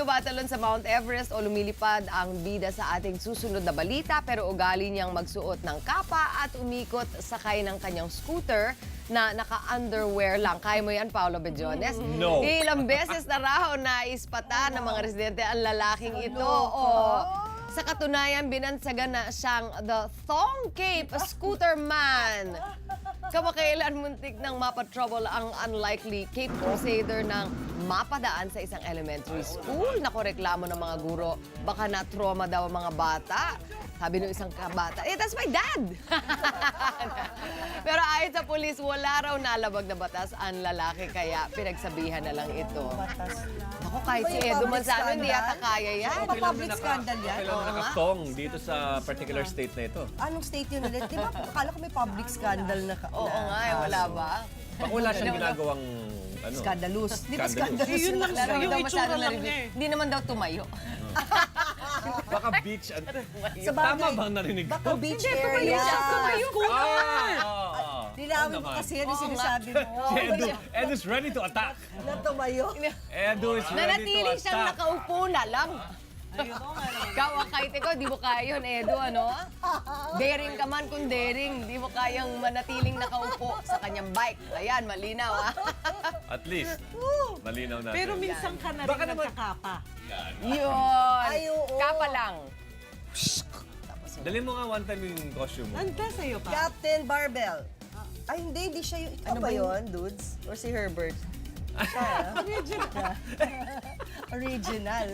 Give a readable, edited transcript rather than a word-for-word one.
Tumatalon sa Mount Everest o lumilipad ang bida sa ating susunod na balita pero ugali niyang magsuot ng kapa at umikot sakay ng kanyang scooter na naka-underwear lang. Kaya mo yan, Paolo Bejones? No. Ilang beses na raw na ispata ng mga residente ang lalaking ito. O, sa katunayan, binansagan na siyang the Thong Cape Scooter Man. Kamakailan muntik nang mapatrouble ang unlikely Cape Crusader ng mapadaan sa isang elementary school. Nakoreklamo ng mga guro, baka na-trauma daw ang mga bata. Sabi ng isang kabata, that's my dad! Pero ayon sa pulis, wala raw nalabag na batas ang lalaki, kaya pinagsabihan na lang ito. Ako, kahit si Edo man sa ano, hindi yata kaya yan. Public scandal yan? Kailangan nakatong dito sa particular state na ito. Anong state yun ulit? Di ba, akala ko may public scandal na Oo nga, wala ba? Baka wala siyang ginagawang ano. Scandalous. Di ba Scandalous. scandalous? Yun lang Laro yung daw itsura masyado lang na niya eh. Hindi naman daw tumayo. Baka beach. Sa bagay, Tama bang narinig baka ko? beach area. Linawin mo kasi yan yung sinasabi mo. Edo's ready to attack. Na tumayo. Edo is ready to Nanatiling siyang attack. nakaupo na lang. Ikaw, kahit ikaw, di mo kaya yun, Edo, ano? Daring ka man kung daring, di mo kayang manatiling nakaupo sa kanyang bike. Ayan, malinaw, ha? At least, malinaw natin. Pero minsan ka na Baka rin naman- nagkakapa. Yun! Ay, oo. Kapa lang. Dali mo nga one time yung costume mo. Anda sa'yo pa. Captain Barbell. Ay, hindi siya yung... Ikaw ba yun, dudes? Or si Herbert? Siya, ah? Original.